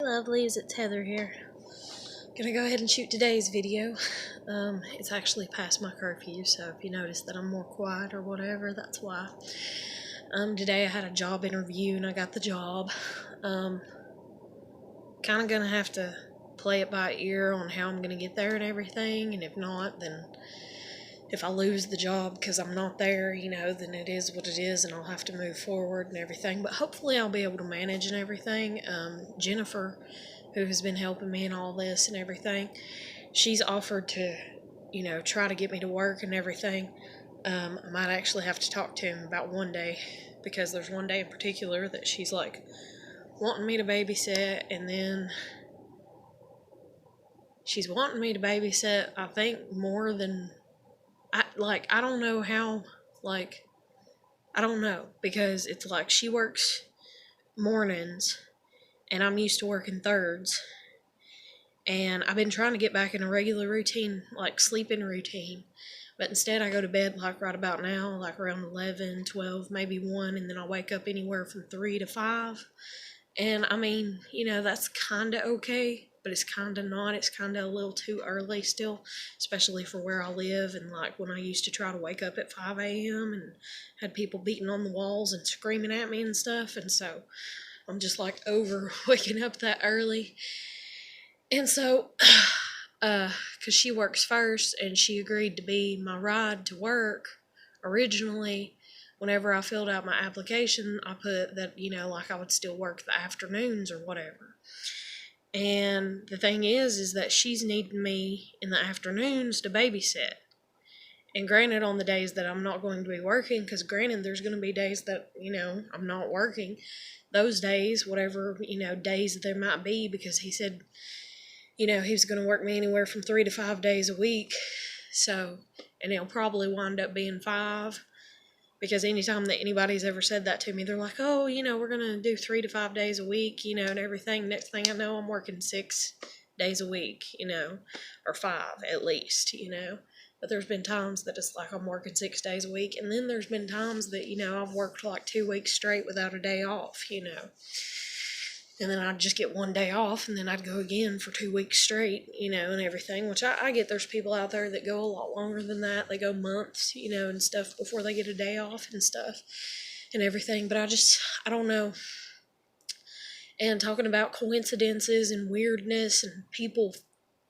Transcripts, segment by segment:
Hey lovelies, it's Heather here. Gonna go ahead and shoot today's video. It's actually past my curfew, so if you notice that I'm more quiet or whatever, that's why. Today I had a job interview and I got the job. Kind of gonna have to play it by ear on how I'm gonna get there and everything, and if not, then if I lose the job because I'm not there, then it is what it is and I'll have to move forward and everything. But hopefully I'll be able to manage and everything. Jennifer, who has been helping me in all this and everything, she's offered to, try to get me to work and everything. I might actually have to talk to him about one day because there's one day in particular that she's like wanting me to babysit, and then she's wanting me to babysit, I think, more than I don't know how, I don't know, because it's like she works mornings and I'm used to working thirds, and I've been trying to get back in a regular routine, like sleeping routine, but instead I go to bed like right about now, like around 11, 12, maybe 1, and then I wake up anywhere from 3 to 5, and I mean, that's kind of okay, but it's kind of not. It's kind of a little too early still, especially for where I live, and like when I used to try to wake up at 5 a.m. and had people beating on the walls and screaming at me and stuff, and so I'm just like over waking up that early. And so, because she works first and she agreed to be my ride to work originally, whenever I filled out my application, I put that, like I would still work the afternoons or whatever. And the thing is that she's needing me in the afternoons to babysit. And granted, on the days that I'm not going to be working, because granted, there's going to be days that, I'm not working. Those days, whatever, days there might be, because he said, he was going to work me anywhere from 3 to 5 days a week. So, and it'll probably wind up being 5. Because anytime that anybody's ever said that to me, they're like, oh, we're going to do 3 to 5 days a week, and everything. Next thing I know, I'm working 6 days a week, or 5 at least, But there's been times that it's like I'm working 6 days a week. And then there's been times that, I've worked like 2 weeks straight without a day off, And then I'd just get 1 day off, and then I'd go again for 2 weeks straight, and everything, which I get there's people out there that go a lot longer than that. They go months, and stuff before they get a day off and stuff and everything. But I don't know. And talking about coincidences and weirdness and people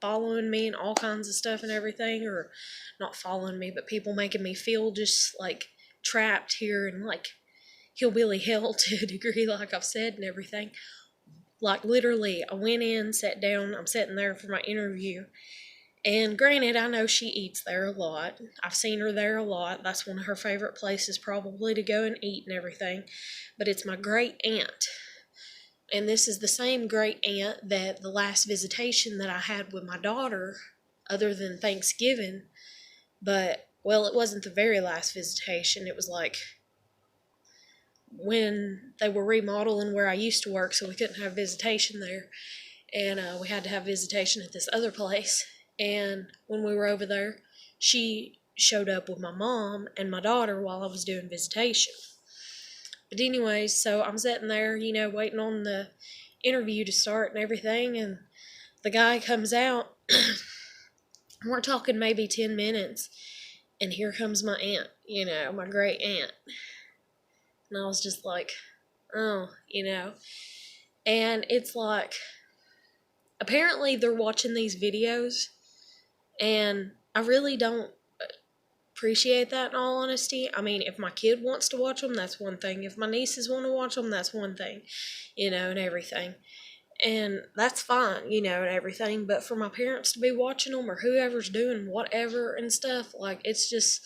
following me and all kinds of stuff and everything, or not following me, but people making me feel just like trapped here and like hillbilly hell to a degree, like I've said and everything. Like, literally, I went in, sat down, I'm sitting there for my interview, and granted, I know she eats there a lot. I've seen her there a lot. That's one of her favorite places probably to go and eat and everything, but it's my great aunt, and this is the same great aunt that the last visitation that I had with my daughter, other than Thanksgiving, but, well, it wasn't the very last visitation, it was like when they were remodeling where I used to work, so we couldn't have visitation there, and we had to have visitation at this other place. And when we were over there, she showed up with my mom and my daughter while I was doing visitation. But anyways, so I'm sitting there, waiting on the interview to start and everything, and the guy comes out. We're talking maybe 10 minutes, and here comes my aunt, my great aunt. And I was just like, oh, And it's like, apparently they're watching these videos, and I really don't appreciate that in all honesty. I mean, if my kid wants to watch them, that's one thing. If my nieces want to watch them, that's one thing, and everything. And that's fine, and everything. But for my parents to be watching them, or whoever's doing whatever and stuff, like, it's just...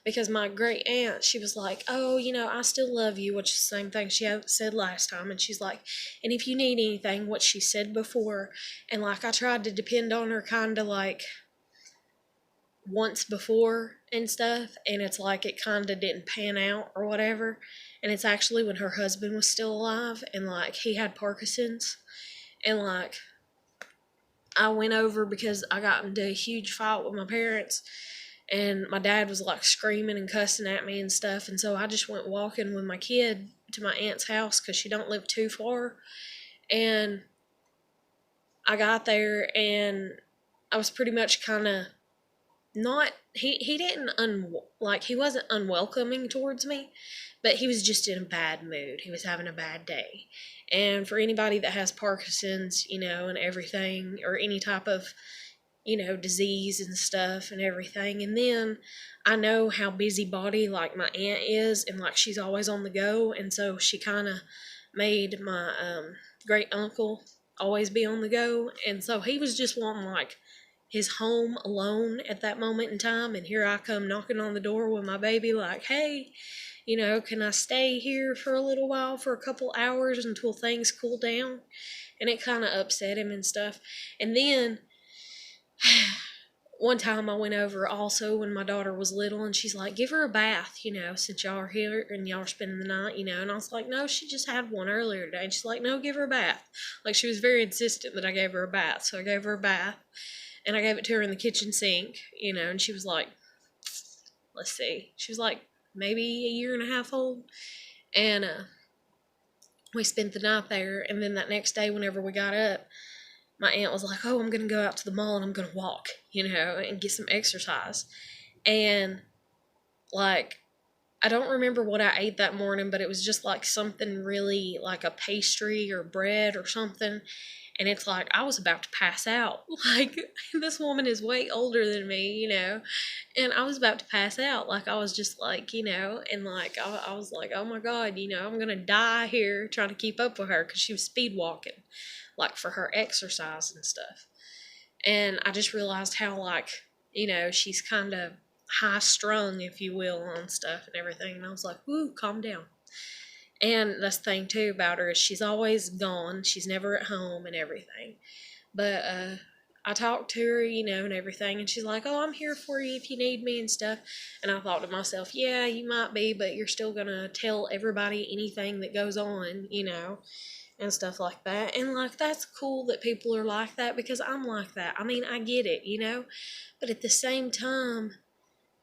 Because my great aunt, she was like, oh, I still love you, which is the same thing she had said last time. And she's like, and if you need anything, what she said before. And like, I tried to depend on her kind of like once before and stuff. And it's like, it kind of didn't pan out or whatever. And it's actually when her husband was still alive, and like, he had Parkinson's. And like, I went over because I got into a huge fight with my parents. And my dad was like screaming and cussing at me and stuff. And so I just went walking with my kid to my aunt's house because she don't live too far. And I got there and I was pretty much kind of not, he didn't, like, he wasn't unwelcoming towards me, but he was just in a bad mood. He was having a bad day. And for anybody that has Parkinson's, and everything, or any type of, disease and stuff and everything. And then I know how busybody, like, my aunt is, and, like, she's always on the go. And so she kind of made my great uncle always be on the go. And so he was just wanting, like, his home alone at that moment in time. And here I come knocking on the door with my baby, like, hey, can I stay here for a little while, for a couple hours until things cool down? And it kind of upset him and stuff. And then one time I went over also when my daughter was little, and she's like, give her a bath, since y'all are here and y'all are spending the night, and I was like, no, she just had one earlier today. And she's like, no, give her a bath. Like, she was very insistent that I gave her a bath. So I gave her a bath, and I gave it to her in the kitchen sink, and she was like, let's see, she was like maybe a year and a half old. And we spent the night there. And then that next day, whenever we got up, my aunt was like, oh, I'm going to go out to the mall and I'm going to walk, and get some exercise. And, like, I don't remember what I ate that morning, but it was just like something really, like a pastry or bread or something. And it's like I was about to pass out. Like, this woman is way older than me, and I was about to pass out. Like, I was just like, and like I was like, oh my God, I'm going to die here trying to keep up with her, because she was speed walking, like, for her exercise and stuff. And I just realized how, like, she's kind of high strung, if you will, on stuff and everything. And I was like, woo, calm down. And that's the thing too about her, is she's always gone. She's never at home and everything. But I talked to her, and everything, and she's like, oh, I'm here for you if you need me and stuff. And I thought to myself, yeah, you might be, but you're still gonna tell everybody anything that goes on, and stuff like that. And, like, that's cool that people are like that, because I'm like that. I mean, I get it, but at the same time,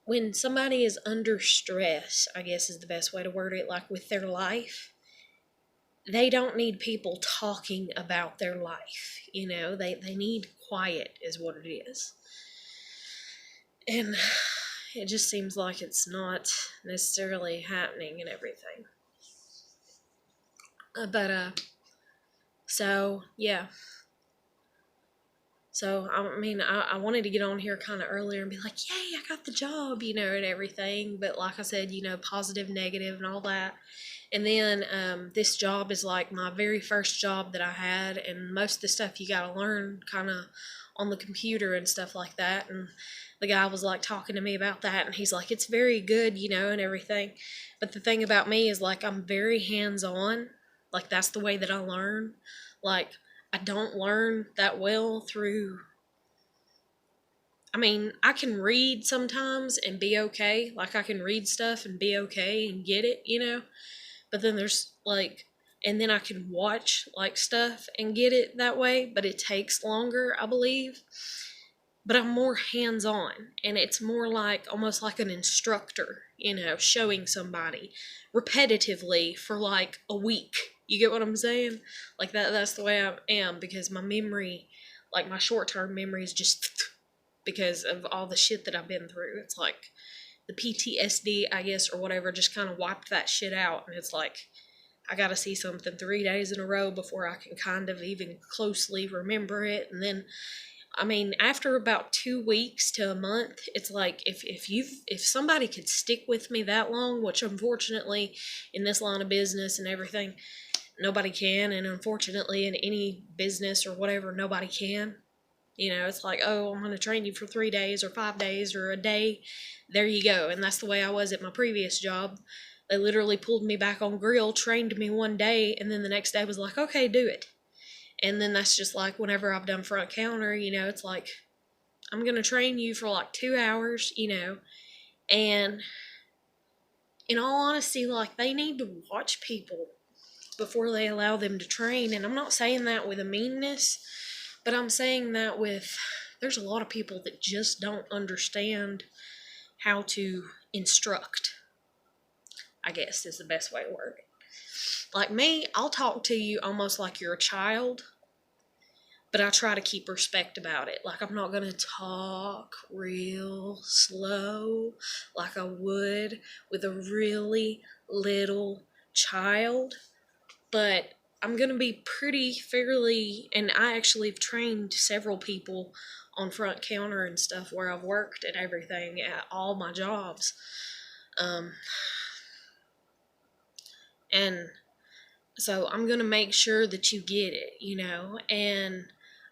when somebody is under stress, I guess is the best way to word it, like, with their life, they don't need people talking about their life, they need quiet is what it is. And it just seems like it's not necessarily happening and everything. So, yeah. So, I mean, I wanted to get on here kind of earlier and be like, yay, I got the job, and everything. But like I said, positive, negative, and all that. And then this job is like my very first job that I had. And most of the stuff you got to learn kind of on the computer and stuff like that. And the guy was like talking to me about that. And he's like, it's very good, and everything. But the thing about me is, like, I'm very hands-on. Like, that's the way that I learn. Like, I don't learn that well through, I mean, I can read sometimes and be okay. Like, I can read stuff and be okay and get it, But then there's, like, and then I can watch, like, stuff and get it that way, but it takes longer, I believe. But I'm more hands-on, and it's more like, almost like an instructor, showing somebody repetitively for, like, a week. You get what I'm saying? Like, that's the way I am, because my memory, like, my short-term memory is just because of all the shit that I've been through. It's like the PTSD, I guess, or whatever, just kind of wiped that shit out. And it's like, I gotta see something 3 days in a row before I can kind of even closely remember it. And then, I mean, after about 2 weeks to a month, it's like, if somebody could stick with me that long, which unfortunately in this line of business and everything, nobody can, and unfortunately in any business or whatever, nobody can. It's like, oh, I'm going to train you for 3 days or 5 days or a day. There you go. And that's the way I was at my previous job. They literally pulled me back on grill, trained me one day, and then the next day was like, okay, do it. And then that's just like whenever I've done front counter, it's like, I'm going to train you for like 2 hours, and in all honesty, like, they need to watch people before they allow them to train. And I'm not saying that with a meanness, but I'm saying that with, there's a lot of people that just don't understand how to instruct, I guess is the best way to word it. Like me, I'll talk to you almost like you're a child, but I try to keep respect about it. Like, I'm not going to talk real slow like I would with a really little child, but I'm going to be pretty fairly, and I actually have trained several people on front counter and stuff where I've worked and everything at all my jobs. And so I'm going to make sure that you get it, and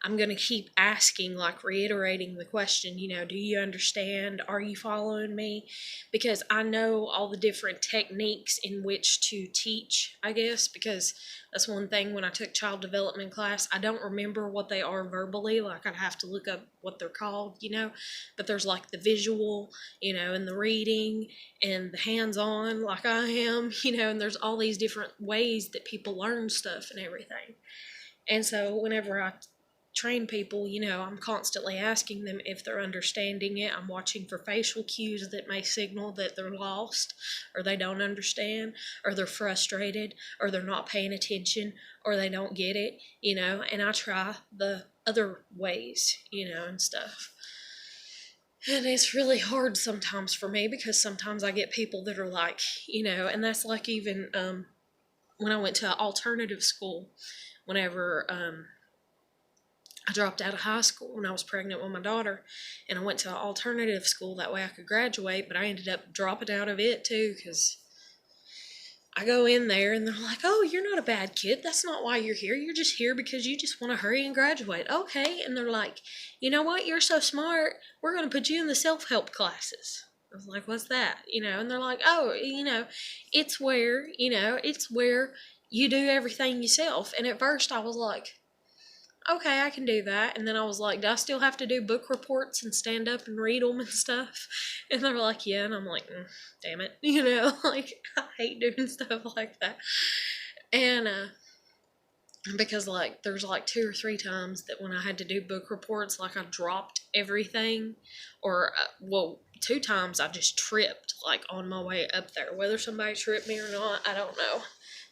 I'm going to keep asking, like reiterating the question, do you understand? Are you following me? Because I know all the different techniques in which to teach, I guess, because that's one thing when I took child development class, I don't remember what they are verbally. Like, I'd have to look up what they're called, but there's like the visual, and the reading and the hands-on like I am, and there's all these different ways that people learn stuff and everything. And so whenever I train people, I'm constantly asking them if they're understanding it. I'm watching for facial cues that may signal that they're lost, or they don't understand, or they're frustrated, or they're not paying attention, or they don't get it, and I try the other ways, and stuff. And it's really hard sometimes for me, because sometimes I get people that are like, and that's like even when I went to alternative school, whenever I dropped out of high school when I was pregnant with my daughter, and I went to alternative school that way I could graduate, but I ended up dropping out of it too, because I go in there and they're like, oh, you're not a bad kid. That's not why you're here. You're just here because you just want to hurry and graduate. Okay. And they're like, you know what? You're so smart. We're going to put you in the self-help classes. I was like, what's that? And they're like, oh, it's where you do everything yourself. And at first I was like, okay, I can do that. And then I was like, do I still have to do book reports and stand up and read them and stuff? And they were like, yeah. And I'm like, damn it. Like, I hate doing stuff like that. And because like there's like 2 or 3 times that when I had to do book reports, like I dropped everything, or 2 times I just tripped like on my way up there. Whether somebody tripped me or not, I don't know.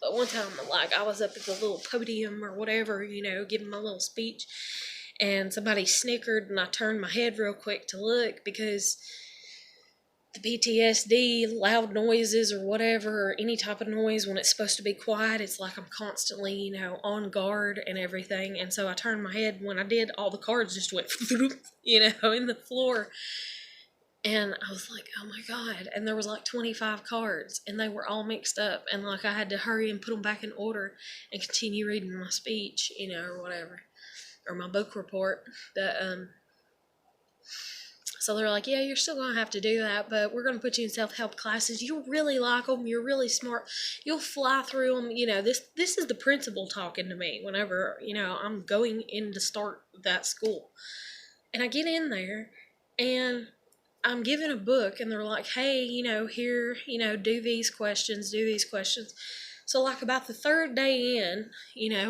But one time, like, I was up at the little podium or whatever, giving my little speech, and somebody snickered, and I turned my head real quick to look, because the PTSD, loud noises or whatever, or any type of noise when it's supposed to be quiet, it's like I'm constantly, on guard and everything. And so I turned my head, and when I did, all the cards just went, in the floor. And I was like, oh my God. And there was like 25 cards, and they were all mixed up. And like I had to hurry and put them back in order and continue reading my speech, or whatever, or my book report. So they're like, yeah, you're still going to have to do that, but we're going to put you in self-help classes. You'll really like them. You're really smart. You'll fly through them. This is the principal talking to me whenever, I'm going in to start that school. And I get in there, and I'm given a book, and they're like, hey, here, do these questions. So like about the 3rd day in,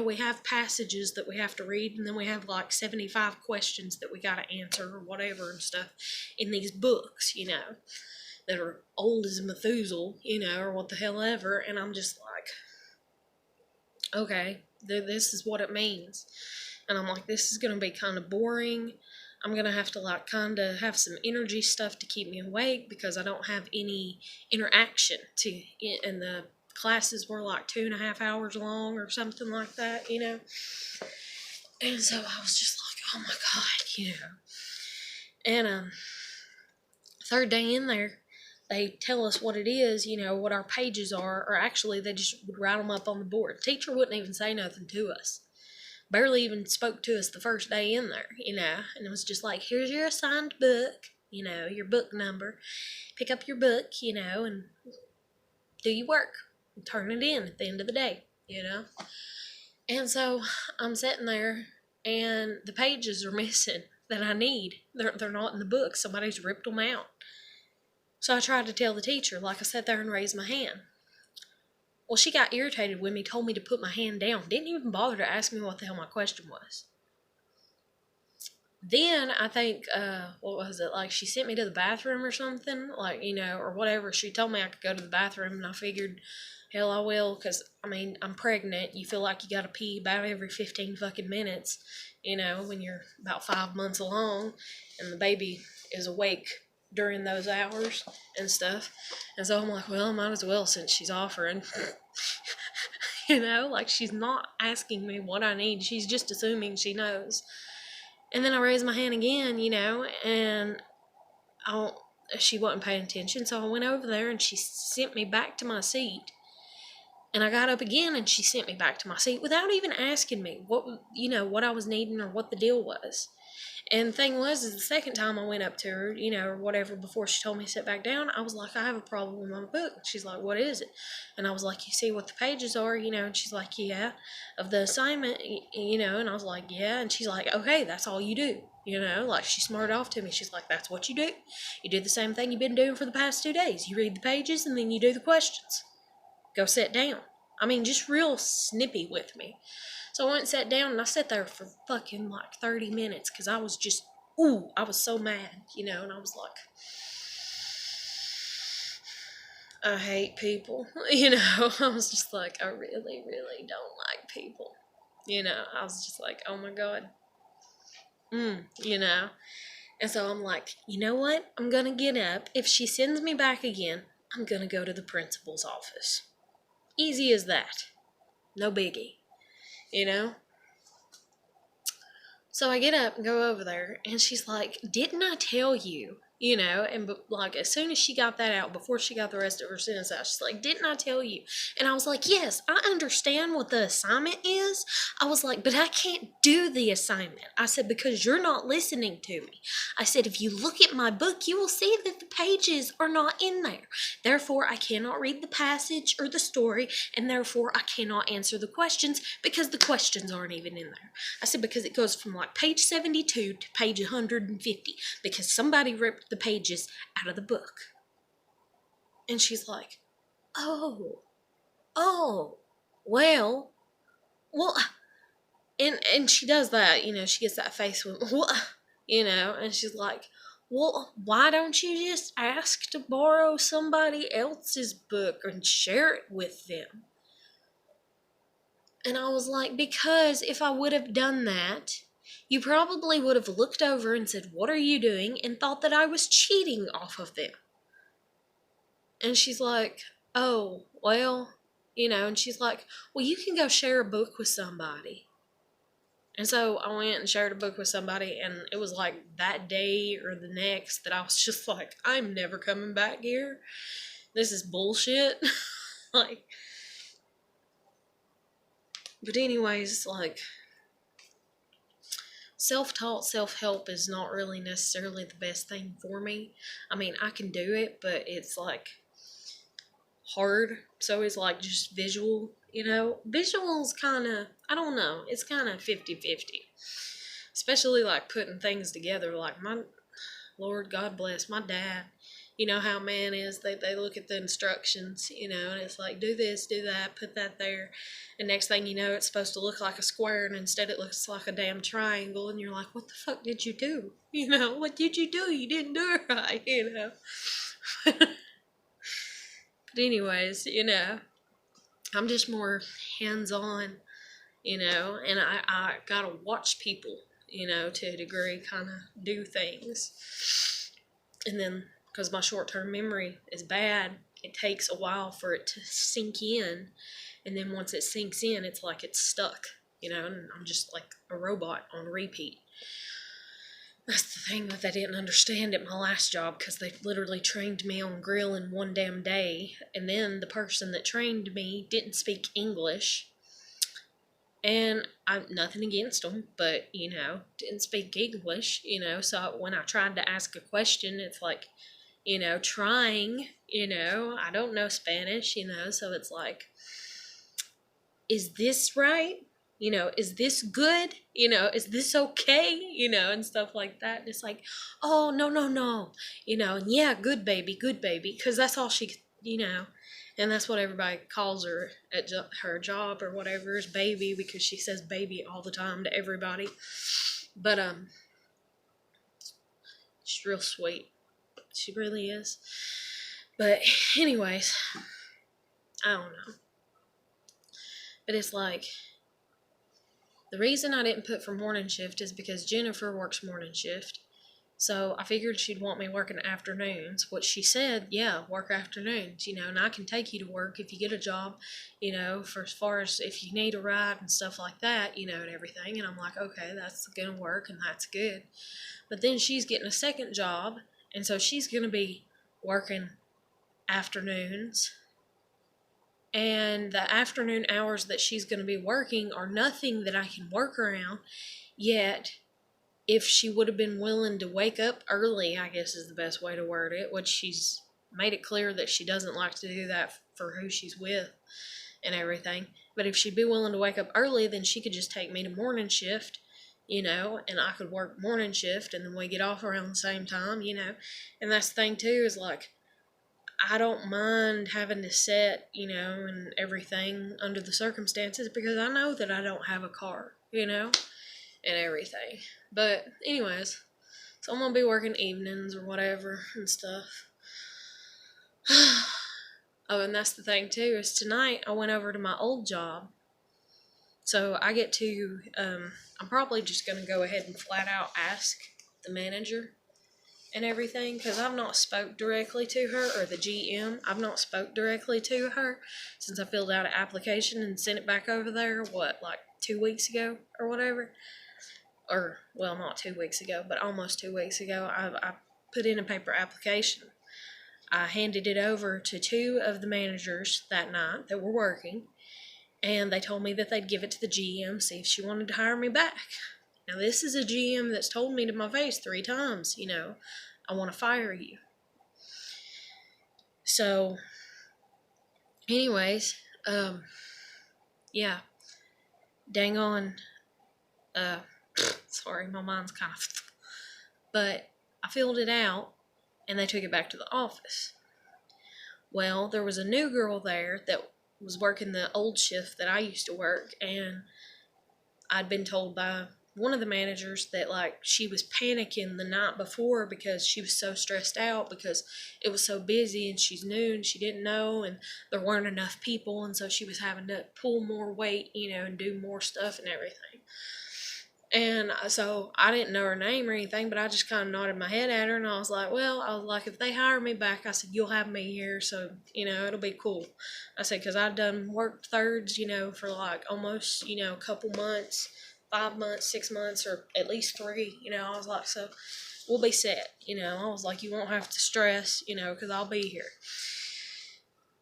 we have passages that we have to read, and then we have like 75 questions that we got to answer or whatever and stuff in these books, that are old as Methuselah, or what the hell ever. And I'm just like, okay, this is what it means. And I'm like, this is going to be kind of boring. I'm going to have to like kind of have some energy stuff to keep me awake, because I don't have any interaction and the classes were like 2.5 hours long or something like that, And so I was just like, oh my God, And 3rd day in there, they tell us what it is, what our pages are, or actually they just would write them up on the board. The teacher wouldn't even say nothing to us. Barely even spoke to us the first day in there, and it was just like, here's your assigned book, your book number. Pick up your book, and do your work. And turn it in at the end of the day, And so I'm sitting there, and the pages are missing that I need. They're not in the book. Somebody's ripped them out. So I tried to tell the teacher, like I sat there and raised my hand. Well, she got irritated with me, told me to put my hand down. Didn't even bother to ask me what the hell my question was. Then I think, what was it? Like, she sent me to the bathroom or something, like, or whatever. She told me I could go to the bathroom, and I figured, hell, I will, because, I mean, I'm pregnant. You feel like you gotta pee about every 15 fucking minutes, when you're about 5 months along, and the baby is awake during those hours and stuff. And so I'm like, well, I might as well since she's offering. Like, she's not asking me what I need. She's just assuming she knows. And then I raised my hand again, and she wasn't paying attention, so I went over there and she sent me back to my seat. And I got up again and she sent me back to my seat without even asking me what I was needing or what the deal was. And the thing was, is the second time I went up to her, or whatever, before she told me to sit back down, I was like, I have a problem with my book. And she's like, what is it? And I was like, you see what the pages are, and she's like, yeah, of the assignment, and I was like, yeah. And she's like, okay, that's all you do. Like, she smarted off to me. She's like, that's what you do. You do the same thing you've been doing for the past 2 days. You read the pages and then you do the questions. Go sit down. I mean, just real snippy with me. So I went and sat down, and I sat there for fucking like 30 minutes because I was just, I was so mad, and I was like, I hate people, I was just like, I really, really don't like people, I was just like, oh my God, and so I'm like, you know what, I'm gonna get up. If she sends me back again, I'm gonna go to the principal's office. Easy as that. No biggie. So I get up and go over there, and she's like, didn't I tell you? And like, as soon as she got that out, before she got the rest of her sentence out, she's like, didn't I tell you? And I was like, yes, I understand what the assignment is. I was like, but I can't do the assignment. I said, because you're not listening to me. I said, if you look at my book, you will see that the pages are not in there. Therefore, I cannot read the passage or the story, and therefore I cannot answer the questions because the questions aren't even in there. I said, because it goes from like page 72 to page 150 because somebody ripped the pages out of the book. And she's like, oh, well, and she does that, she gets that face with, and she's like, well, why don't you just ask to borrow somebody else's book and share it with them? And I was like, because if I would have done that, you probably would have looked over and said, what are you doing? And thought that I was cheating off of them. And she's like, oh, well, and she's like, well, you can go share a book with somebody. And so I went and shared a book with somebody, and it was like that day or the next that I was just like, I'm never coming back here. This is bullshit. Like, but anyways, like, self-taught self-help is not really necessarily the best thing for me. I mean, I can do it, but it's like hard. So it's like just visual, visual's kind of, I don't know, it's kind of 50-50, especially like putting things together. Like, my Lord, God bless my dad, how a man is, they look at the instructions, and it's like, do this, do that, put that there, and next thing you know, it's supposed to look like a square, and instead it looks like a damn triangle, and you're like, what the fuck did you do? What did you do? You didn't do it right, But anyways, I'm just more hands-on, and I gotta watch people, to a degree, kind of do things. And then, because my short-term memory is bad, it takes a while for it to sink in. And then once it sinks in, it's like it's stuck, and I'm just like a robot on repeat. That's the thing that I didn't understand at my last job, because they literally trained me on grilling one damn day, and then the person that trained me didn't speak English. And I'm nothing against them, but, didn't speak English, so when I tried to ask a question, it's like, trying, I don't know Spanish, so it's like, is this right? Is this good? Is this okay? And stuff like that. And it's like, oh, no. And yeah, good baby, because that's all she, and that's what everybody calls her at her job or whatever, is baby, because she says baby all the time to everybody. But, She's real sweet. She really is. But anyways, I don't know. But it's like, the reason I didn't put for morning shift is because Jennifer works morning shift. So I figured she'd want me working afternoons, which she said, yeah, work afternoons, and I can take you to work if you get a job, for as far as if you need a ride and stuff like that, and everything. And I'm like, okay, that's going to work and that's good. But then she's getting a second job, and so she's going to be working afternoons. And the afternoon hours that she's going to be working are nothing that I can work around. Yet, if she would have been willing to wake up early, I guess is the best way to word it, which she's made it clear that she doesn't like to do that for who she's with and everything. But if she'd be willing to wake up early, then she could just take me to morning shift, and I could work morning shift, and then we get off around the same time, And that's the thing, too, is like, I don't mind having to set, and everything under the circumstances, because I know that I don't have a car, and everything. But anyways, so I'm going to be working evenings or whatever and stuff. Oh, and that's the thing too, is tonight I went over to my old job. So I get to, I'm probably just going to go ahead and flat out ask the manager and everything, because I've not spoke directly to her, or the GM. I've not spoke directly to her since I filled out an application and sent it back over there, like 2 weeks ago or whatever. Or, well, not 2 weeks ago, but almost 2 weeks ago. I put in a paper application. I handed it over to 2 of the managers that night that were working, and they told me that they'd give it to the GM, see if she wanted to hire me back. Now, this is a GM that's told me to my face 3 times, I want to fire you. So, anyways, yeah, dang on, sorry, my mind's kind of, but I filled it out, and they took it back to the office. Well, there was a new girl there that was working the old shift that I used to work, and I'd been told by one of the managers that, like, she was panicking the night before because she was so stressed out because it was so busy, and she's new and she didn't know, and there weren't enough people, and so she was having to pull more weight, and do more stuff and everything. And so I didn't know her name or anything, but I just kind of nodded my head at her, and I was like, if they hire me back, I said, you'll have me here, so, it'll be cool. I said, because I've done worked thirds, for like almost, a couple months, 5 months, 6 months, or at least 3, I was like, so we'll be set, I was like, you won't have to stress, because I'll be here.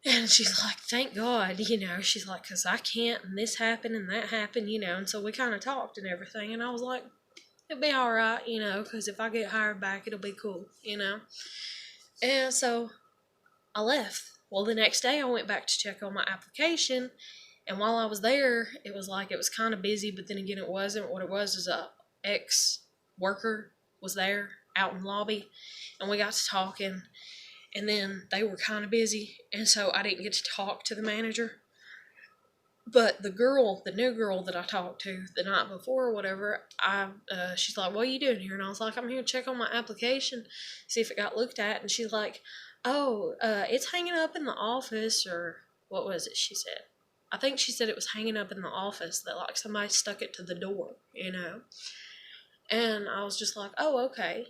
And she's like, thank God, she's like, because I can't, and this happened, and that happened, and so we kind of talked and everything, and I was like, it'll be all right, because if I get hired back, it'll be cool, And so I left. Well, the next day I went back to check on my application, and while I was there, it was kind of busy, but then again, it wasn't. What it was is a ex-worker was there out in the lobby, and we got to talking. And then they were kind of busy, and so I didn't get to talk to the manager. But the new girl that I talked to the night before or whatever, she's like, what are you doing here? And I was like, I'm here to check on my application, see if it got looked at. And she's like, oh, it's hanging up in the office, or what was it she said? I think she said it was hanging up in the office, that like somebody stuck it to the door, And I was just like, oh, okay,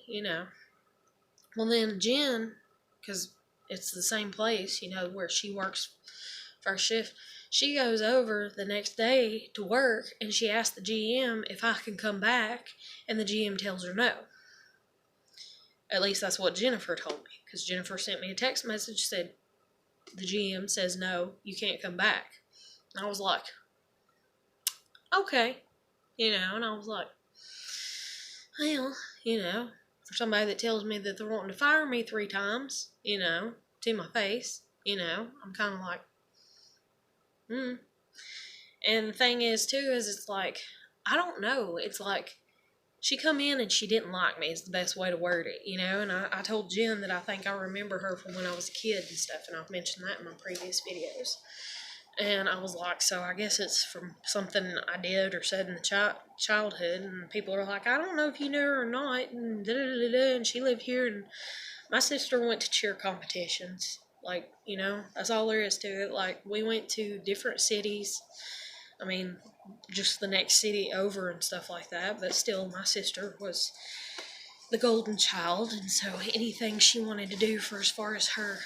Well, then Jen, because it's the same place, where she works first shift, she goes over the next day to work, and she asks the GM if I can come back, and the GM tells her no. At least that's what Jennifer told me, because Jennifer sent me a text message, said the GM says no, you can't come back. And I was like, okay, and I was like, well, for somebody that tells me that they're wanting to fire me 3 times, to my face, I'm kind of like, And the thing is, too, is it's like, I don't know, it's like, she come in and she didn't like me, is the best way to word it, and I told Jen that I think I remember her from when I was a kid and stuff, and I've mentioned that in my previous videos And I was like, so I guess it's from something I did or said in the childhood. And people are like, I don't know if you knew her or not. And da da da da. And she lived here. And my sister went to cheer competitions. Like, that's all there is to it. Like, we went to different cities. I mean, just the next city over and stuff like that. But still, my sister was the golden child. And so anything she wanted to do for as far as her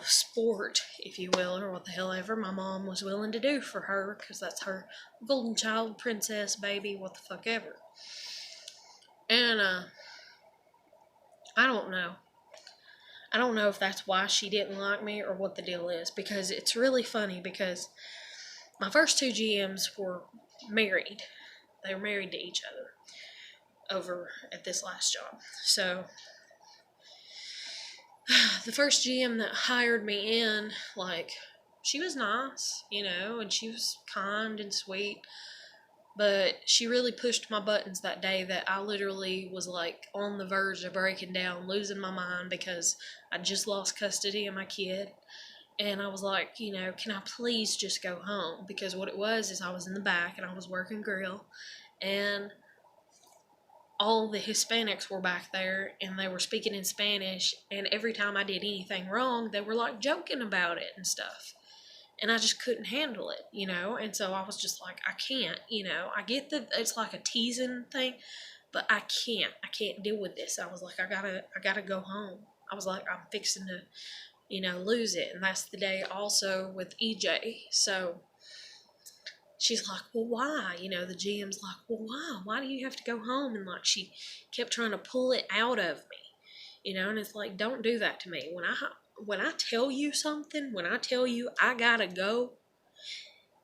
sport, if you will, or what the hell ever, my mom was willing to do for her because that's her golden child, princess, baby, what the fuck ever. And, I don't know. I don't know if that's why she didn't like me or what the deal is, because it's really funny because my first two GMs were married. They were married to each other over at this last job. So, the first GM that hired me in, like, she was nice, and she was kind and sweet, but she really pushed my buttons that day that I literally was, like, on the verge of breaking down, losing my mind because I just lost custody of my kid, and I was like, can I please just go home? Because what it was is I was in the back and I was working grill, and all the Hispanics were back there and they were speaking in Spanish, and every time I did anything wrong, they were like joking about it and stuff. And I just couldn't handle it, and so I was just like, I can't, I get that it's like a teasing thing, but I can't deal with this. I was like, I gotta go home. I was like, I'm fixing to, lose it. And that's the day also with EJ. So she's like, well, why? The GM's like, well, why? Why do you have to go home? And like, she kept trying to pull it out of me, and it's like, don't do that to me. When I tell you something, when I tell you I gotta go,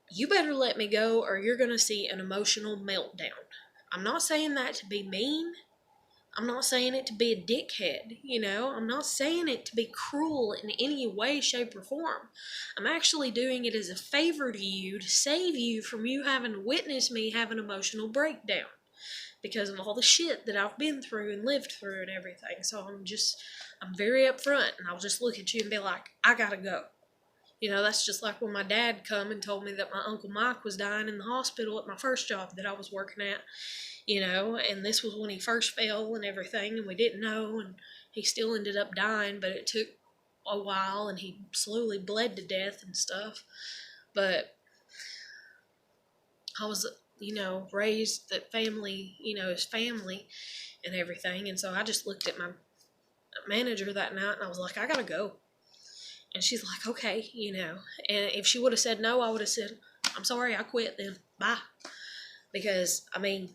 you better let me go or you're gonna see an emotional meltdown. I'm not saying that to be mean. I'm not saying it to be a dickhead, I'm not saying it to be cruel in any way, shape, or form. I'm actually doing it as a favor to you to save you from you having to witness me have an emotional breakdown because of all the shit that I've been through and lived through and everything. So I'm very upfront, and I'll just look at you and be like, I gotta go. That's just like when my dad come and told me that my Uncle Mike was dying in the hospital at my first job that I was working at, and this was when he first fell and everything, and we didn't know, and he still ended up dying, but it took a while, and he slowly bled to death and stuff. But I was, raised that family, his family and everything, and so I just looked at my manager that night, and I was like, I gotta go. And she's like, okay, and if she would have said no, I would have said, I'm sorry, I quit then, bye. Because, I mean,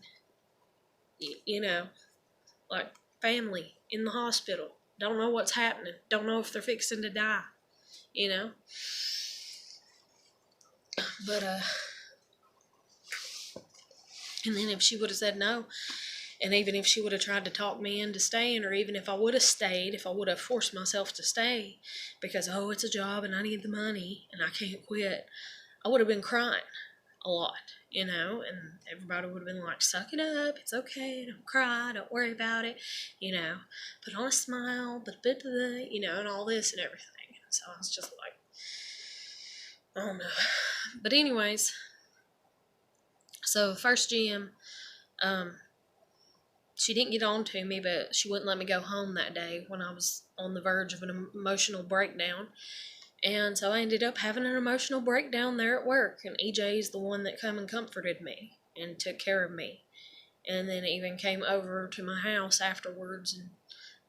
like, family in the hospital, don't know what's happening, don't know if they're fixing to die, but, and then if she would have said no, and even if she would have tried to talk me into staying, or even if I would have stayed, if I would have forced myself to stay, because, oh, it's a job and I need the money and I can't quit, I would have been crying a lot, and everybody would have been like, suck it up, it's okay, don't cry, don't worry about it, put on a smile, and all this and everything. So I was just like, I don't know. But anyways, so first GM, she didn't get on to me, but she wouldn't let me go home that day when I was on the verge of an emotional breakdown. And so I ended up having an emotional breakdown there at work, and EJ's the one that come and comforted me and took care of me, and then even came over to my house afterwards and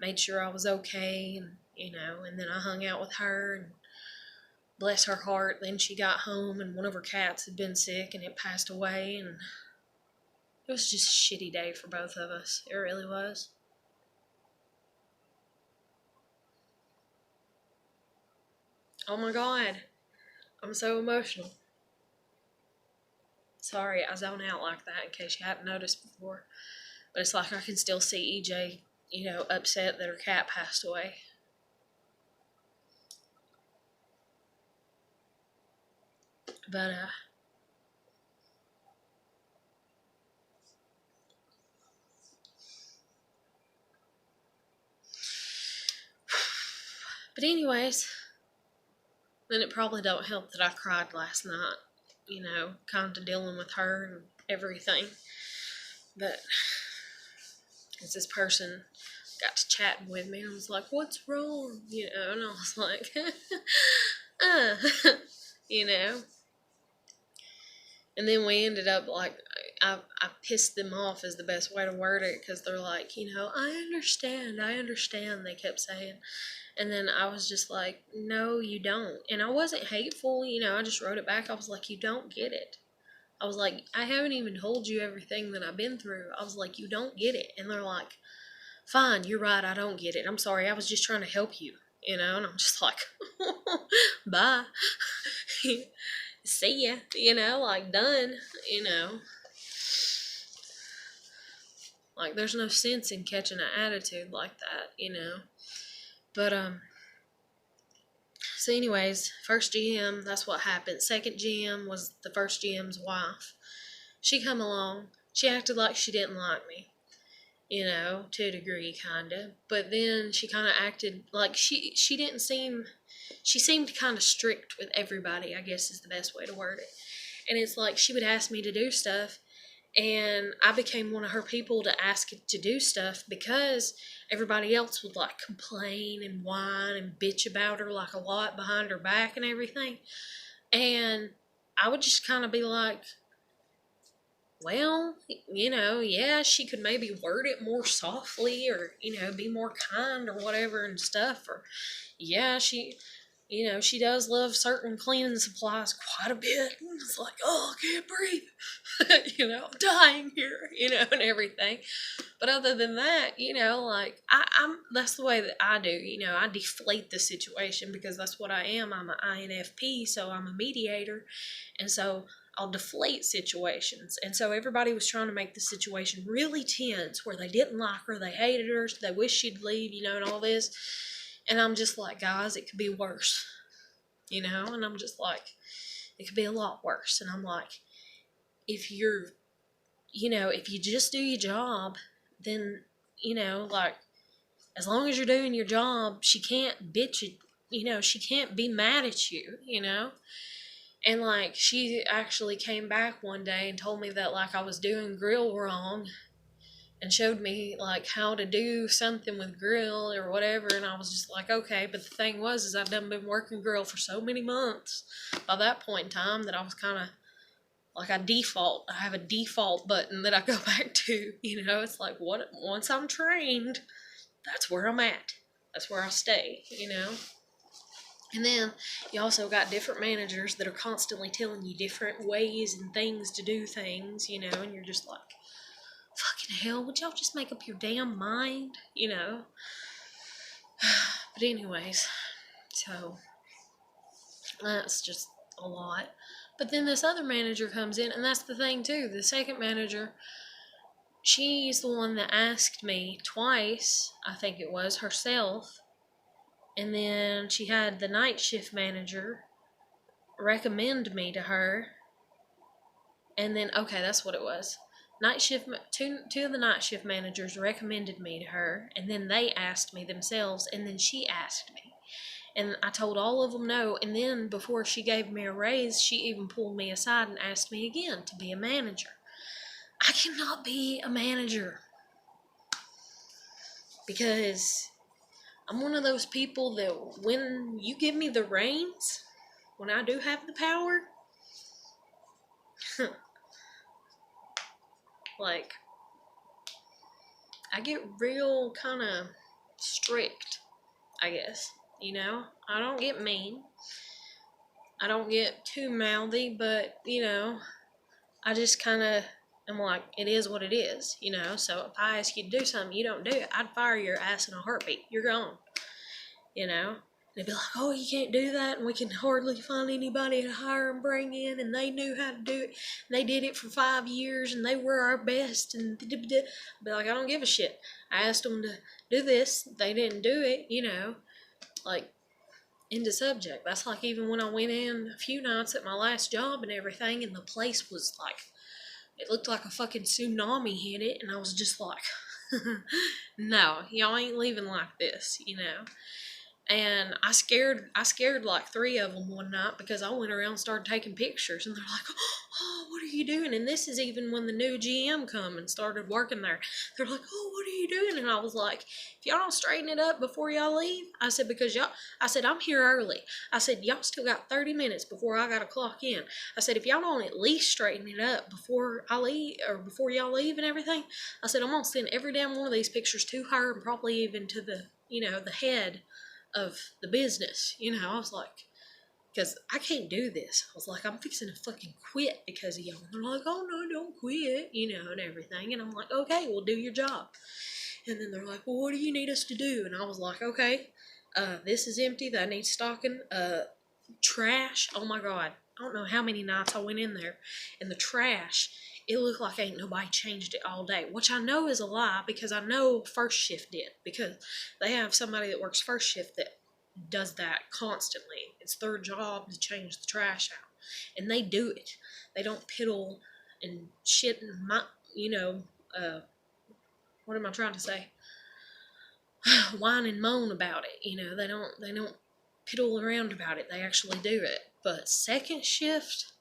made sure I was okay, and and then I hung out with her, and bless her heart, then she got home and one of her cats had been sick and it passed away, and it was just a shitty day for both of us. It really was. Oh my God. I'm so emotional. Sorry, I zone out like that in case you hadn't noticed before. But it's like I can still see EJ, upset that her cat passed away. But, anyways, Then it probably don't help that I cried last night, you know, kind of dealing with her and everything. But as this person got to chatting with me, I was like, "What's wrong?" You know, and I was like, you know. And then we ended up like, I pissed them off is the best way to word it, because they're like, you know, I understand, they kept saying. And then I was just like, no, you don't. And I wasn't hateful, you know, I just wrote it back. I was like, you don't get it. I was like, I haven't even told you everything that I've been through. I was like, you don't get it. And they're like, fine, you're right, I don't get it. I'm sorry, I was just trying to help you, you know? And I'm just like, bye. See ya, you know, like, done, you know. Like, there's no sense in catching an attitude like that, you know. But, so anyways, first GM, that's what happened. Second GM was the first GM's wife. She come along. She acted like she didn't like me, you know, to a degree, kind of. But then she kind of acted like she didn't seem, she seemed kind of strict with everybody, I guess is the best way to word it. And it's like she would ask me to do stuff, and I became one of her people to ask to do stuff, because everybody else would like complain and whine and bitch about her like a lot behind her back and everything. And I would just kind of be like, well, you know, yeah, she could maybe word it more softly, or, you know, be more kind or whatever and stuff. Or, yeah, she, you know, she does love certain cleaning supplies quite a bit. And it's like, oh, I can't breathe. You know, I'm dying here, you know, and everything. But other than that, you know, like, that's the way that I do, you know, I deflate the situation, because that's what I am. I'm an INFP, so I'm a mediator. And so I'll deflate situations. And so everybody was trying to make the situation really tense, where they didn't like her, they hated her, they wished she'd leave, you know, and all this. And I'm just like, guys, it could be worse, you know? And I'm just like, it could be a lot worse. And I'm like, if you're, you know, if you just do your job, then, you know, like, as long as you're doing your job, she can't bitch you, you know, she can't be mad at you, you know? And like, she actually came back one day and told me that like I was doing grill wrong, and showed me like how to do something with grill or whatever. And I was just like, okay. But the thing was, is I've done been working grill for so many months by that point in time, that I was kind of like, I have a default button that I go back to, you know. It's like, what, once I'm trained, that's where I'm at, that's where I stay, you know. And then you also got different managers that are constantly telling you different ways and things to do things, you know, and you're just like, fucking hell, would y'all just make up your damn mind, you know? But anyways, so that's just a lot. But then this other manager comes in, and that's the thing too. The second manager, she's the one that asked me twice, I think it was, herself. And then she had the night shift manager recommend me to her. And then, okay, that's what it was. Two of the night shift managers recommended me to her, and then they asked me themselves, and then she asked me. And I told all of them no, and then before she gave me a raise, she even pulled me aside and asked me again to be a manager. I cannot be a manager, because I'm one of those people that when you give me the reins, when I do have the power, like, I get real kind of strict, I guess, you know? I don't get mean. I don't get too mouthy, but, you know, I just kind of am like, it is what it is, you know? So if I ask you to do something, you don't do it, I'd fire your ass in a heartbeat. You're gone, you know? They'd be like, oh, you can't do that, and we can hardly find anybody to hire and bring in, and they knew how to do it. They did it for 5 years, and they were our best, and I'd be like, I don't give a shit. I asked them to do this, they didn't do it, you know, like, end of subject. That's like even when I went in a few nights at my last job and everything, and the place was like, it looked like a fucking tsunami hit it, and I was just like, no, y'all ain't leaving like this, you know. And I scared like three of them one night because I went around and started taking pictures, and they're like, "Oh, what are you doing?" And this is even when the new GM come and started working there. They're like, "Oh, what are you doing?" And I was like, "If y'all don't straighten it up before y'all leave," I said, "because I said, I'm here early. I said, y'all still got 30 minutes before I got to clock in. I said, if y'all don't at least straighten it up before I leave or before y'all leave and everything, I said, I'm gonna send every damn one of these pictures to her and probably even to the the head of the business." I was like, because I can't do this. I was like, I'm fixing to fucking quit because of y'all. And they're like, "Oh no, don't quit," and everything. And I'm like, "Okay, well, do your job." And then they're like, "Well, what do you need us to do?" And I was like, "Okay, this is empty. That needs stocking. Trash. Oh my god, I don't know how many nights I went in there, and the trash. It looked like ain't nobody changed it all day, which I know is a lie because I know first shift did, because they have somebody that works first shift that does that constantly. It's their job to change the trash out, and they do it. They don't piddle and shit and what am I trying to say? Whine and moan about it. They don't piddle around about it. They actually do it. But second shift,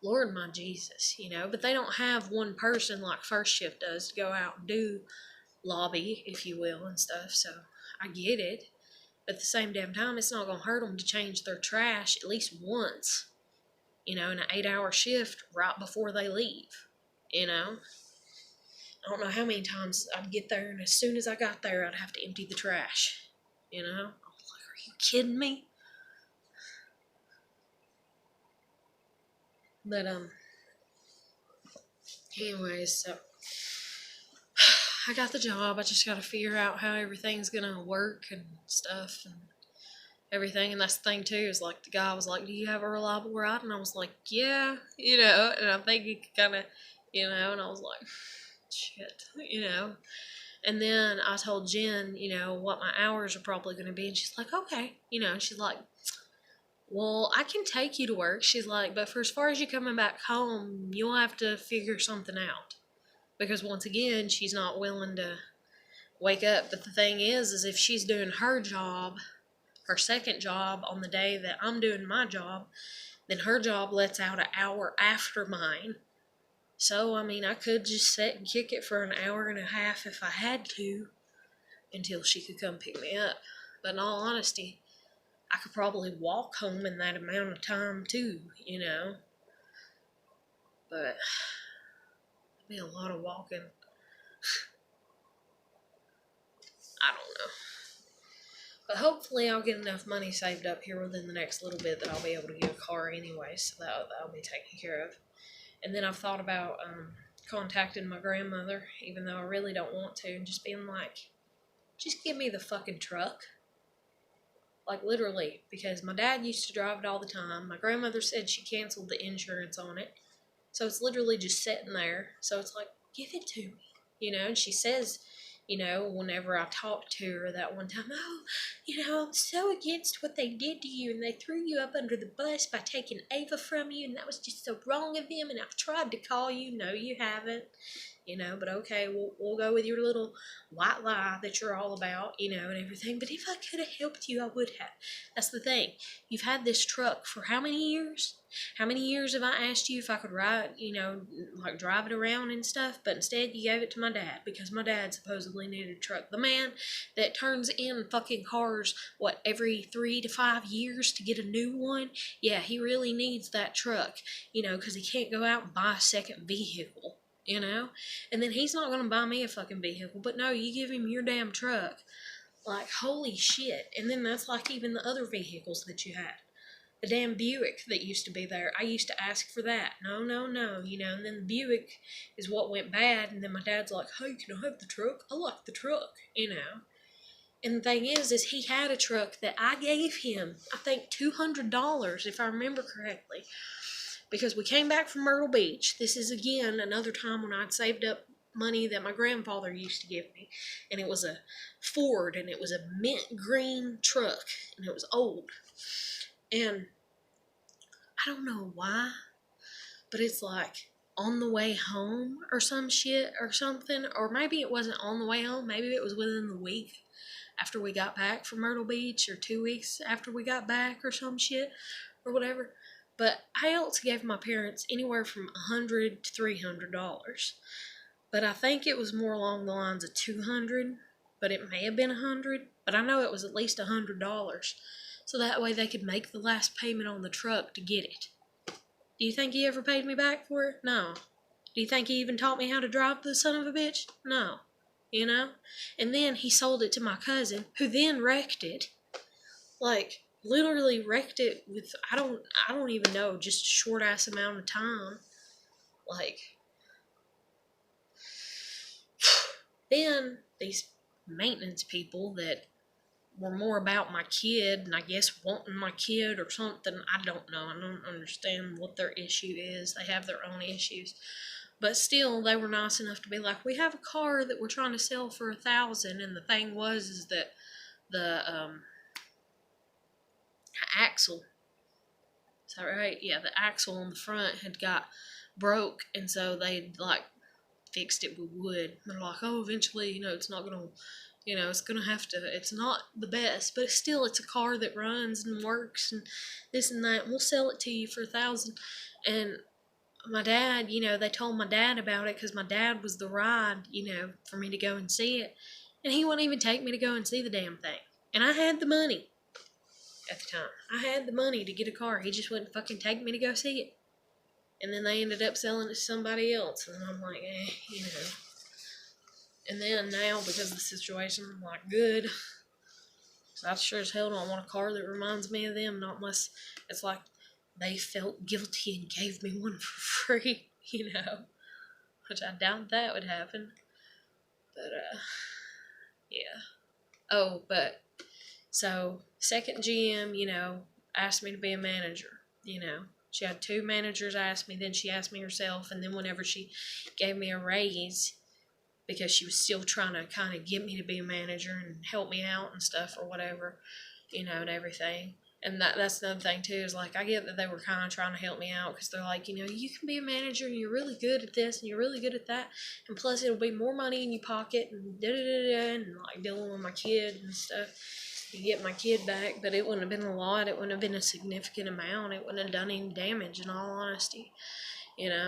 Lord my Jesus, but they don't have one person like first shift does to go out and do lobby, if you will, and stuff. So I get it. But at the same damn time, it's not going to hurt them to change their trash at least once, in an 8-hour shift right before they leave. I don't know how many times I'd get there, and as soon as I got there, I'd have to empty the trash. I was like, are you kidding me? But, anyways, so I got the job. I just got to figure out how everything's going to work and stuff and everything. And that's the thing, too, is like the guy was like, "Do you have a reliable ride?" And I was like, "Yeah," and I think he kind of, and I was like, shit, And then I told Jen, what my hours are probably going to be. And she's like, "Okay." And she's like, "Well, I can take you to work." She's like, "But for as far as you coming back home, you'll have to figure something out." Because once again, she's not willing to wake up. But the thing is if she's doing her job, her second job on the day that I'm doing my job, then her job lets out an hour after mine. So, I could just sit and kick it for an hour and a half if I had to until she could come pick me up. But in all honesty, I could probably walk home in that amount of time too, But it'd be a lot of walking. I don't know. But hopefully I'll get enough money saved up here within the next little bit that I'll be able to get a car anyway, so that'll be taken care of. And then I've thought about contacting my grandmother, even though I really don't want to, and just being like, just give me the fucking truck. Like, literally, because my dad used to drive it all the time. My grandmother said she canceled the insurance on it. So it's literally just sitting there. So it's like, give it to me. And she says, whenever I talked to her that one time, "Oh, I'm so against what they did to you, and they threw you up under the bus by taking Ava from you, and that was just so wrong of them, and I've tried to call you." "No, you haven't." But okay, we'll go with your little white lie that you're all about, and everything. But if I could have helped you, I would have. That's the thing. You've had this truck for how many years? How many years have I asked you if I could ride, like drive it around and stuff? But instead you gave it to my dad because my dad supposedly needed a truck. The man that turns in fucking cars, every 3 to 5 years to get a new one? Yeah, he really needs that truck, because he can't go out and buy a second vehicle. And then he's not going to buy me a fucking vehicle. But no, you give him your damn truck. Like, holy shit. And then that's like even the other vehicles that you had. The damn Buick that used to be there. I used to ask for that. No. And then the Buick is what went bad. And then my dad's like, "Hey, can I have the truck? I like the truck. And the thing is he had a truck that I gave him, I think, $200, if I remember correctly. Because we came back from Myrtle Beach. This is, again, another time when I'd saved up money that my grandfather used to give me. And it was a Ford, and it was a mint green truck, and it was old. And I don't know why, but it's like on the way home or some shit or something. Or maybe it wasn't on the way home. Maybe it was within the week after we got back from Myrtle Beach, or 2 weeks after we got back, or some shit, or whatever. But I also gave my parents anywhere from $100 to $300. But I think it was more along the lines of 200, but it may have been 100. But I know it was at least $100, so that way they could make the last payment on the truck to get it. Do you think he ever paid me back for it? No. Do you think he even taught me how to drive the son of a bitch? No. You know? And then he sold it to my cousin, who then wrecked it. Like, literally wrecked it with, I don't even know, just a short ass amount of time. Like, then these maintenance people that were more about my kid, and I guess wanting my kid or something, I don't know. I don't understand what their issue is. They have their own issues. But still, they were nice enough to be like, we have a car that we're trying to sell for $1,000, and the thing is that the axle, is that right? Yeah, the axle on the front had got broke, and so they like fixed it with wood. They're like, oh, eventually, it's not gonna, it's gonna have to. It's not the best, but still, it's a car that runs and works and this and that. And we'll sell it to you for $1,000. And my dad, they told my dad about it because my dad was the ride, for me to go and see it, and he wouldn't even take me to go and see the damn thing. And I had the money at the time. I had the money to get a car. He just wouldn't fucking take me to go see it. And then they ended up selling it to somebody else. And I'm like, And then now, because of the situation, I'm like, good. So I sure as hell don't want a car that reminds me of them. Not unless it's like they felt guilty and gave me one for free, Which I doubt that would happen. But, yeah. Oh, but, so, second GM, asked me to be a manager, She had 2 managers ask me, then she asked me herself, and then whenever she gave me a raise, because she was still trying to kind of get me to be a manager and help me out and stuff or whatever, and everything. And that's another thing too, is like, I get that they were kind of trying to help me out, because they're like, you can be a manager and you're really good at this and you're really good at that, and plus it'll be more money in your pocket and da-da-da-da, and like dealing with my kid and stuff. You get my kid back, but it wouldn't have been a lot. It wouldn't have been a significant amount. It wouldn't have done any damage, in all honesty, And,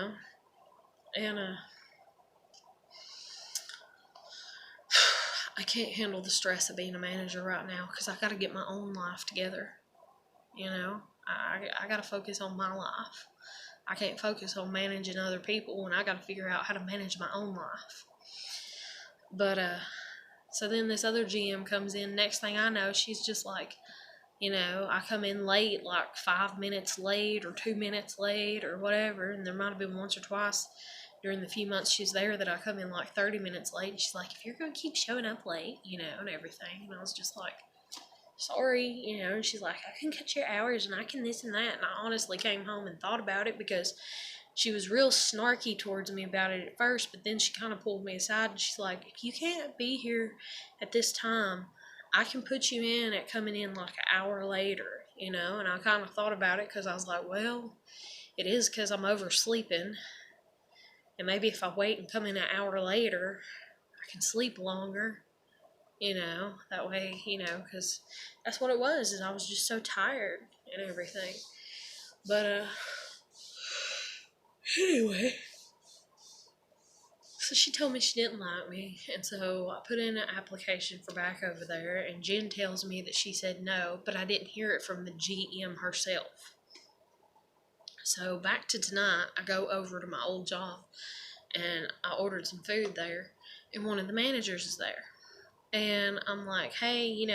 I can't handle the stress of being a manager right now, because I got to get my own life together, I got to focus on my life. I can't focus on managing other people, and I got to figure out how to manage my own life. But, so then this other GM comes in. Next thing I know, she's just like, I come in late, like 5 minutes late or 2 minutes late or whatever. And there might have been once or twice during the few months she's there that I come in like 30 minutes late. And she's like, if you're going to keep showing up late, and everything. And I was just like, sorry, And she's like, I can cut your hours and I can this and that. And I honestly came home and thought about it, because she was real snarky towards me about it at first, but then she kind of pulled me aside and she's like, if you can't be here at this time, I can put you in at coming in like an hour later, And I kind of thought about it, because I was like, well, it is because I'm oversleeping. And maybe if I wait and come in an hour later, I can sleep longer, that way, because that's what it was, is I was just so tired and everything. But, anyway, so she told me she didn't like me, and so I put in an application for back over there, and Jen tells me that she said no, but I didn't hear it from the GM herself. So back to tonight, I go over to my old job, and I ordered some food there, and one of the managers is there. And I'm like, hey,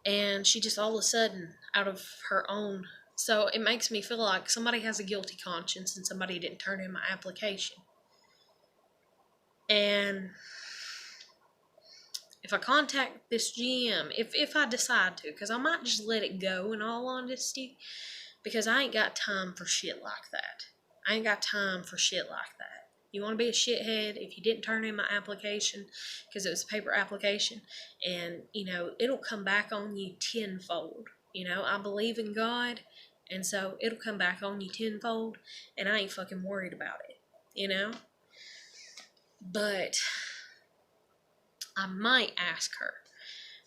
and she just all of a sudden, out of her own, so it makes me feel like somebody has a guilty conscience and somebody didn't turn in my application. And if I contact this GM, if I decide to, because I might just let it go, in all honesty, because I ain't got time for shit like that. I ain't got time for shit like that. You want to be a shithead if you didn't turn in my application, because it was a paper application, and, it'll come back on you tenfold. I believe in God, and so it'll come back on you tenfold, and I ain't fucking worried about it, But I might ask her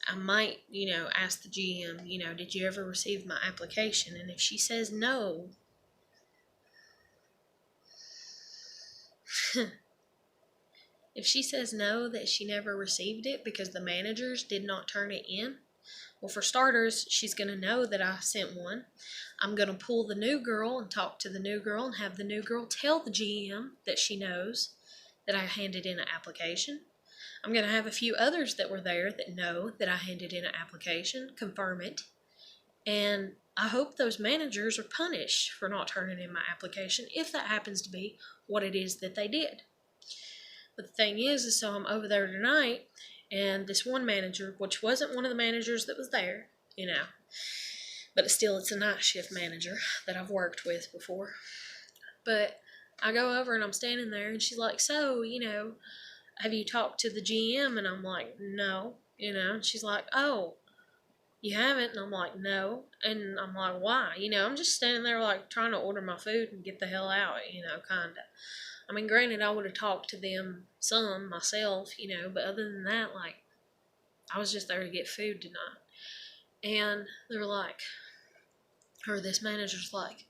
I might, ask the GM, did you ever receive my application? And if she says no, if she says no, that she never received it because the managers did not turn it in, well, for starters, she's going to know that I sent one. I'm going to pull the new girl and talk to the new girl and have the new girl tell the GM that she knows that I handed in an application. I'm going to have a few others that were there that know that I handed in an application, confirm it, and I hope those managers are punished for not turning in my application if that happens to be what it is that they did. But the thing is so I'm over there tonight, and this one manager, which wasn't one of the managers that was there, but it's a night shift manager that I've worked with before. But I go over and I'm standing there, and she's like, so, have you talked to the GM? And I'm like, no, and she's like, oh, you haven't? And I'm like, no. And I'm like, why? I'm just standing there like trying to order my food and get the hell out, kind of. I mean, granted, I would have talked to them some myself, but other than that, like, I was just there to get food tonight. And they're like, or this manager's like,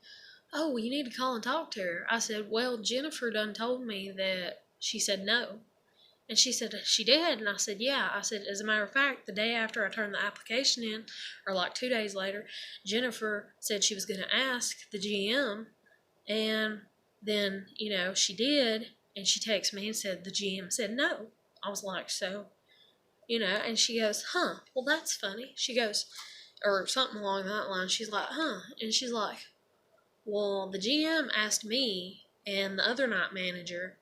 oh, well, you need to call and talk to her. I said, well, Jennifer done told me that she said no. And she said, she did? And I said, yeah. I said, as a matter of fact, the day after I turned the application in, or like 2 days later, Jennifer said she was going to ask the GM, and then, she did, and she texted me and said the GM said no. I was like, so, and she goes, huh, well, that's funny. She goes, or something along that line. She's like, huh, and she's like, well, the GM asked me and the other night manager,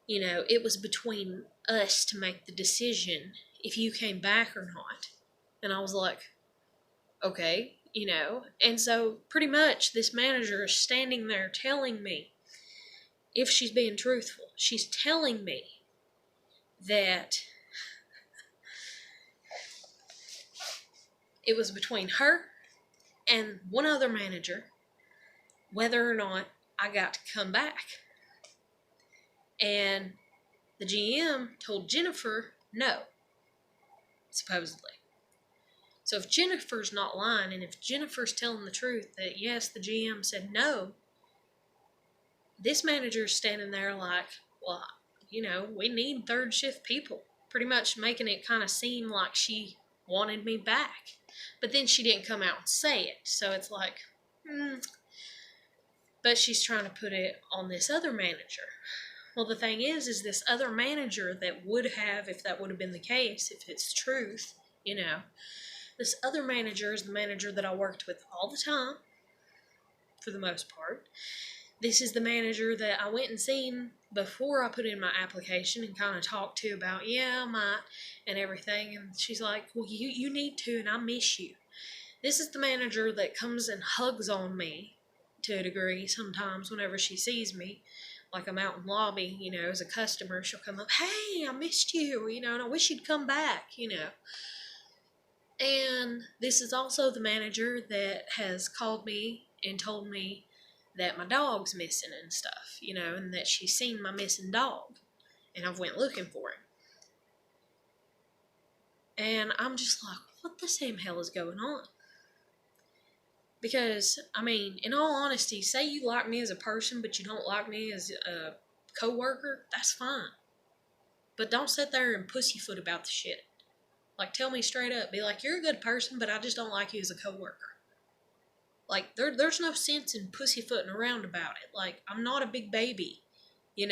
it was between us to make the decision if you came back or not. And I was like, okay, And so pretty much this manager is standing there telling me, if she's being truthful, she's telling me that it was between her and one other manager whether or not I got to come back. And the GM told Jennifer no, supposedly. So if Jennifer's not lying, and if Jennifer's telling the truth that yes, the GM said no, this manager's standing there like, well, we need third shift people. Pretty much making it kind of seem like she wanted me back. But then she didn't come out and say it. So it's like, But she's trying to put it on this other manager. Well, the thing is this other manager that would have, if that would have been the case, if it's truth, this other manager is the manager that I worked with all the time, for the most part. This is the manager that I went and seen before I put in my application and kind of talked to about, I might, and everything. And she's like, well, you need to, and I miss you. This is the manager that comes and hugs on me to a degree sometimes whenever she sees me. Like I'm out in lobby, as a customer, she'll come up, hey, I missed you, and I wish you'd come back, And this is also the manager that has called me and told me that my dog's missing and stuff, and that she's seen my missing dog, and I've went looking for him. And I'm just like, what the same hell is going on? Because, in all honesty, say you like me as a person, but you don't like me as a co-worker, that's fine. But don't sit there and pussyfoot about the shit. Like, tell me straight up. Be like, you're a good person, but I just don't like you as a co-worker. Like, there's no sense in pussyfooting around about it. Like, I'm not a big baby, In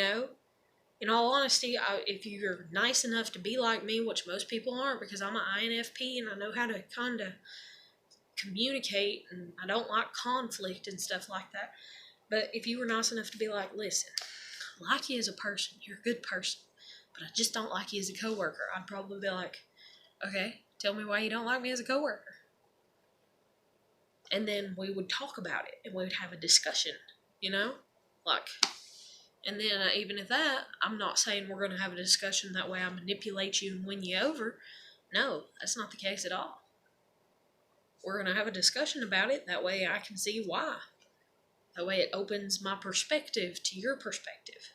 all honesty, if you're nice enough to be like me, which most people aren't because I'm an INFP and I know how to kind of communicate and I don't like conflict and stuff like that. But if you were nice enough to be like, listen, I like you as a person, you're a good person, but I just don't like you as a coworker, I'd probably be like, okay, tell me why you don't like me as a coworker. And then we would talk about it and we would have a discussion, and then even at that, I'm not saying we're going to have a discussion that way I manipulate you and win you over. No, that's not the case at all. We're going to have a discussion about it. That way I can see why. That way it opens my perspective to your perspective.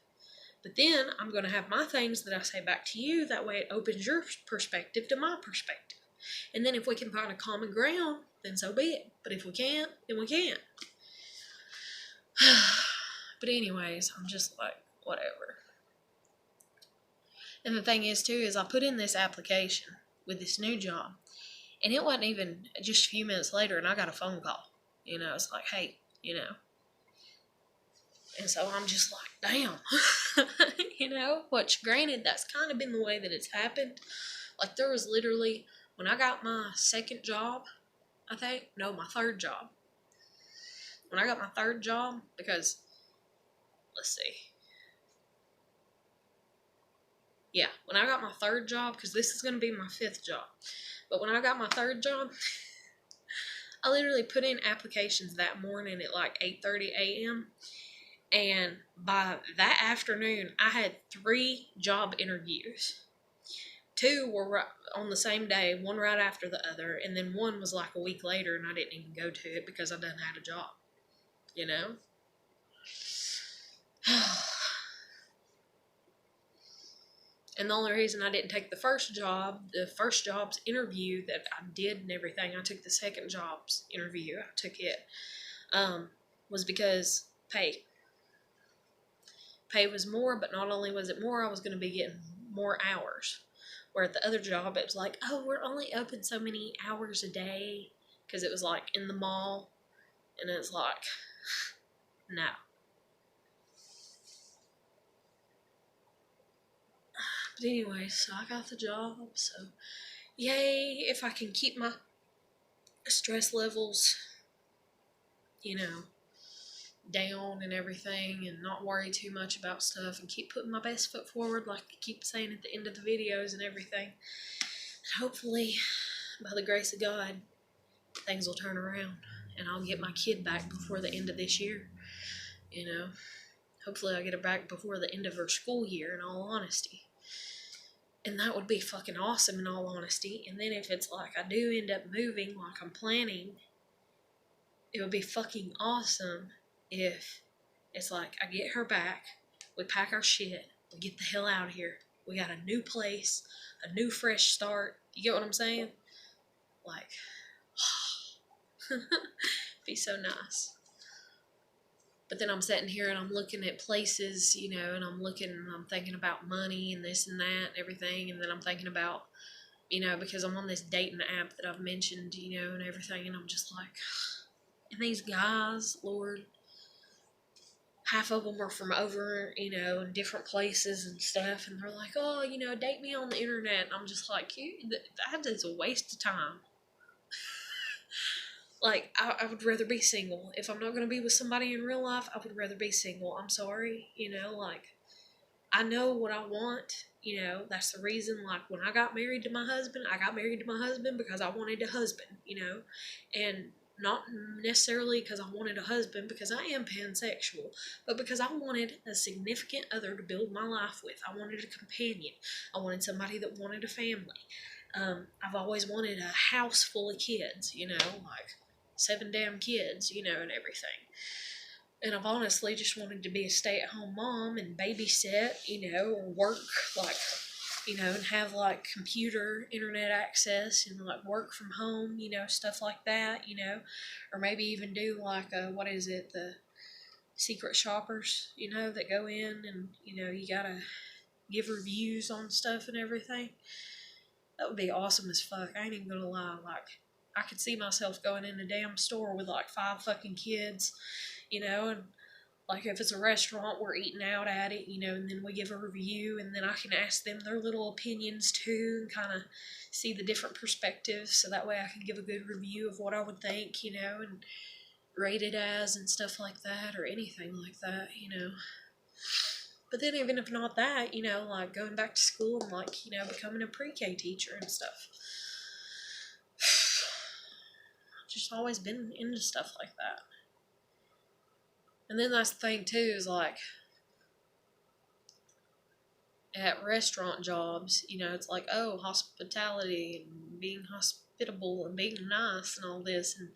But then I'm going to have my things that I say back to you. That way it opens your perspective to my perspective. And then if we can find a common ground, then so be it. But if we can't, then we can't. But anyways, I'm just like, whatever. And the thing is, too, is I put in this application with this new job. And it wasn't even just a few minutes later, and I got a phone call. You know, it's like, hey, you know. And so I'm just like, damn. You know, which granted, that's kind of been the way that it's happened. Like, there was literally, when I got my second job, I think, no, my third job. When I got my third job, because, let's see. Yeah, when I got my third job, because this is going to be my fifth job. But when I got my third job, I literally put in applications that morning at like 8:30 a.m. And by that afternoon, I had 3 job interviews. 2 were on the same day, one right after the other, and then one was like a week later, and I didn't even go to it because I done had a job. You know? And the only reason I didn't take the first job's interview that I did and everything, I took the second job's interview, I took it, was because pay. Pay was more, but not only was it more, I was going to be getting more hours. Where at the other job, it was like, oh, we're only open so many hours a day, because it was like in the mall, and it's like, no. But anyway, so I got the job, so yay, if I can keep my stress levels, you know, down and everything, and not worry too much about stuff, and keep putting my best foot forward like I keep saying at the end of the videos and everything. And hopefully, by the grace of God, things will turn around, and I'll get my kid back before the end of this year, you know. Hopefully I'll get her back before the end of her school year, in all honesty. And that would be fucking awesome, in all honesty. And then if it's like I do end up moving like I'm planning, it would be fucking awesome if it's like I get her back, we pack our shit, we get the hell out of here. We got a new place, a new fresh start. You get what I'm saying? Like, be so nice. But then I'm sitting here and I'm looking at places, you know, and I'm thinking about money and this and that and everything. And then I'm thinking about, you know, because I'm on this dating app that I've mentioned, you know, and everything. And I'm just like, and these guys, Lord, half of them are from over, you know, in different places and stuff. And they're like, oh, you know, date me on the internet. And I'm just like, that is a waste of time. Like, I would rather be single. If I'm not going to be with somebody in real life, I would rather be single. I'm sorry, you know, like, I know what I want, you know, that's the reason, like, when I got married to my husband because I wanted a husband, you know, and not necessarily because I wanted a husband, because I am pansexual, but because I wanted a significant other to build my life with. I wanted a companion. I wanted somebody that wanted a family. I've always wanted a house full of kids, you know, like 7 damn kids, you know, and everything. And I've honestly just wanted to be a stay-at-home mom and babysit, you know, or work, like, you know, and have, like, computer, internet access and, like, work from home, you know, stuff like that, you know. Or maybe even do, like, the secret shoppers, you know, that go in and, you know, you gotta give reviews on stuff and everything. That would be awesome as fuck. I ain't even gonna lie, like, I could see myself going in a damn store with like 5 fucking kids, you know, and like if it's a restaurant, we're eating out at it, you know, and then we give a review, and then I can ask them their little opinions too, and kind of see the different perspectives, so that way I can give a good review of what I would think, you know, and rate it as and stuff like that, or anything like that, you know. But then even if not that, you know, like going back to school and like, you know, becoming a pre-K teacher and stuff. Just always been into stuff like that. And then that's the thing too, is like at restaurant jobs, you know, it's like, oh, hospitality and being hospitable and being nice and all this, and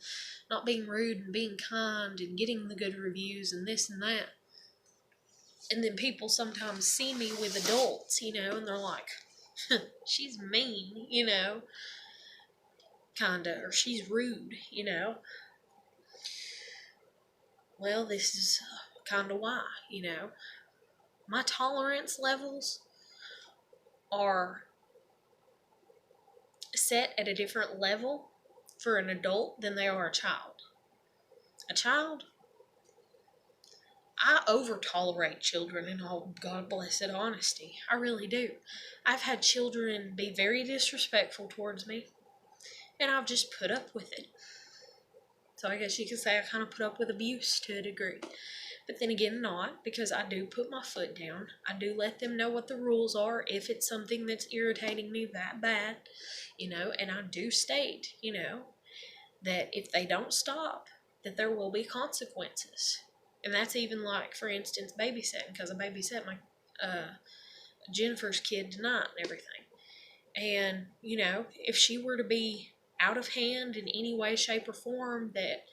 not being rude and being kind and getting the good reviews and this and that. And then people sometimes see me with adults, you know, and they're like, she's mean, you know. kinda, or she's rude, you know. Well, this is kinda why, you know. My tolerance levels are set at a different level for an adult than they are a child. A child, I over tolerate children in all God blessed honesty. I really do. I've had children be very disrespectful towards me, and I've just put up with it. So I guess you could say I kind of put up with abuse to a degree. But then again, not, because I do put my foot down. I do let them know what the rules are if it's something that's irritating me that bad, you know, and I do state, you know, that if they don't stop, that there will be consequences. And that's even like, for instance, babysitting, because I babysat my Jennifer's kid tonight and everything. And, you know, if she were to be out of hand in any way, shape, or form that,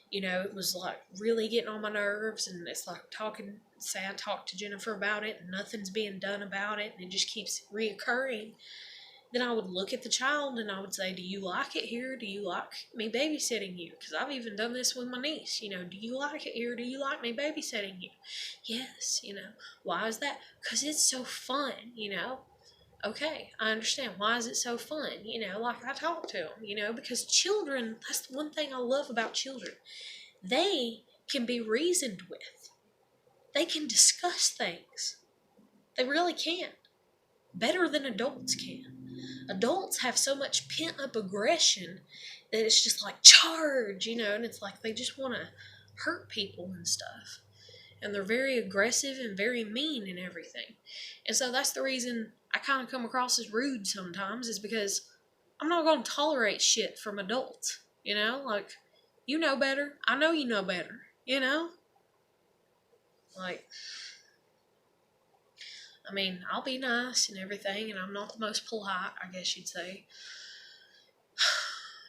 you know, it was like really getting on my nerves, and it's like say I talked to Jennifer about it and nothing's being done about it and it just keeps reoccurring, then I would look at the child and I would say, do you like it here? Do you like me babysitting you? Because I've even done this with my niece, you know, do you like it here? Do you like me babysitting you? Yes, you know. Why is that? Because it's so fun, you know. Okay, I understand. Why is it so fun? You know, like I talk to them, you know, because children, that's the one thing I love about children. They can be reasoned with. They can discuss things. They really can. Better than adults can. Adults have so much pent up aggression that it's just like charge, you know, and it's like they just want to hurt people and stuff. And they're very aggressive and very mean and everything. And so that's the reason I kind of come across as rude sometimes, is because I'm not going to tolerate shit from adults, you know? Like, you know better. I know you know better, you know? Like, I mean, I'll be nice and everything, and I'm not the most polite, I guess you'd say,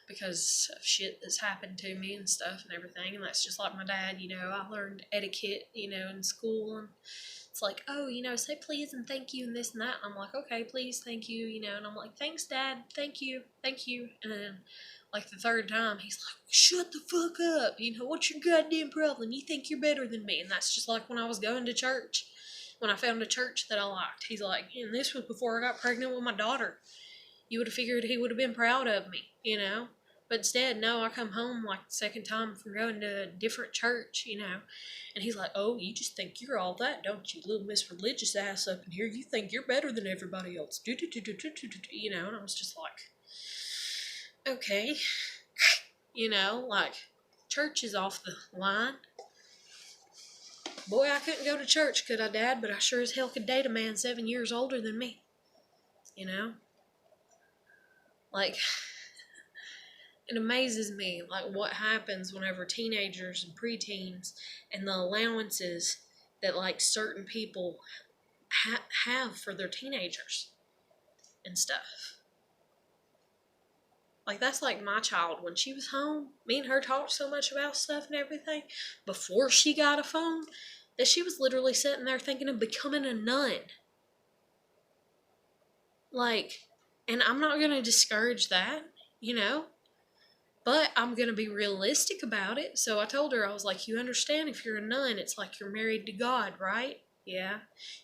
because of shit that's happened to me and stuff and everything. And that's just like my dad, you know. I learned etiquette, you know, in school, and it's like, oh, you know, say please and thank you and this and that. And I'm like, okay, please, thank you, you know. And I'm like, thanks, Dad, thank you. And then, like, the third time, he's like, shut the fuck up. You know, what's your goddamn problem? You think you're better than me. And that's just like when I was going to church. When I found a church that I liked, he's like, and this was before I got pregnant with my daughter. You would have figured he would have been proud of me, you know? But instead, no, I come home like the second time from going to a different church, you know? And he's like, oh, you just think you're all that, don't you, little Miss Religious ass up in here? You think you're better than everybody else. You know, and I was just like, okay. You know, like, church is off the line. Boy, I couldn't go to church, could I, Dad? But I sure as hell could date a man 7 years older than me. You know? Like, it amazes me, like, what happens whenever teenagers and preteens and the allowances that, like, certain people have for their teenagers and stuff. Like, that's like my child. When she was home, me and her talked so much about stuff and everything before she got a phone that she was literally sitting there thinking of becoming a nun. Like, and I'm not going to discourage that, you know? But I'm going to be realistic about it. So I told her, I was like, you understand if you're a nun, it's like you're married to God, right? Yeah.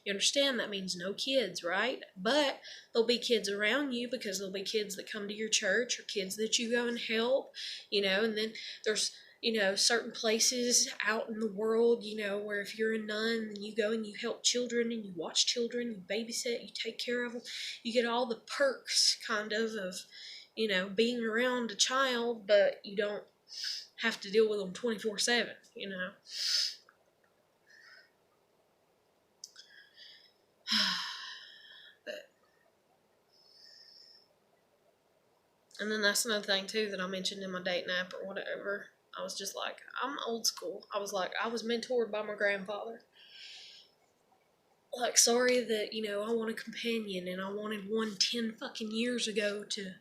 You understand that means no kids, right? But there'll be kids around you because there'll be kids that come to your church or kids that you go and help, you know, and then there's, you know, certain places out in the world, you know, where if you're a nun and you go and you help children and you watch children, you babysit, you take care of them, you get all the perks kind of, you know, being around a child, but you don't have to deal with them 24/7, you know. But, and then that's another thing too that I mentioned in my dating app or whatever. I was just like, I'm old school. I was like, I was mentored by my grandfather. Like, sorry that, you know, I want a companion and I wanted one 10 fucking years ago to,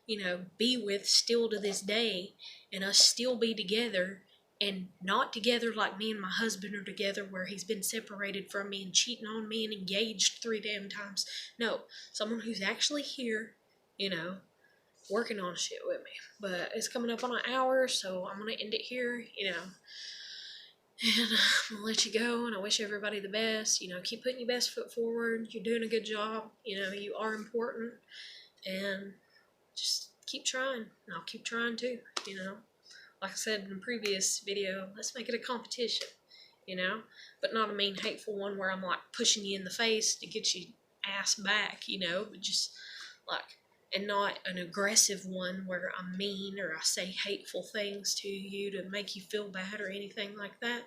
you know, be with still to this day and us still be together, and not together like me and my husband are together where he's been separated from me and cheating on me and engaged 3 damn times. No, someone who's actually here, you know, working on shit with me. But it's coming up on an hour, so I'm going to end it here, you know. And I'm going to let you go, and I wish everybody the best. You know, keep putting your best foot forward. You're doing a good job. You know, you are important. And just keep trying. And I'll keep trying too, you know. Like I said in the previous video, let's make it a competition, you know. But not a mean, hateful one where I'm like pushing you in the face to get you ass back, you know. But just like, and not an aggressive one where I'm mean or I say hateful things to you to make you feel bad or anything like that.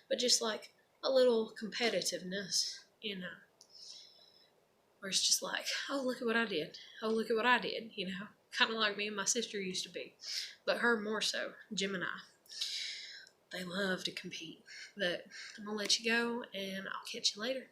But just like a little competitiveness, you know. Where it's just like, oh, look at what I did. Oh, look at what I did, you know. Kind of like me and my sister used to be. But her more so, Gemini. They love to compete. But I'm going to let you go, and I'll catch you later.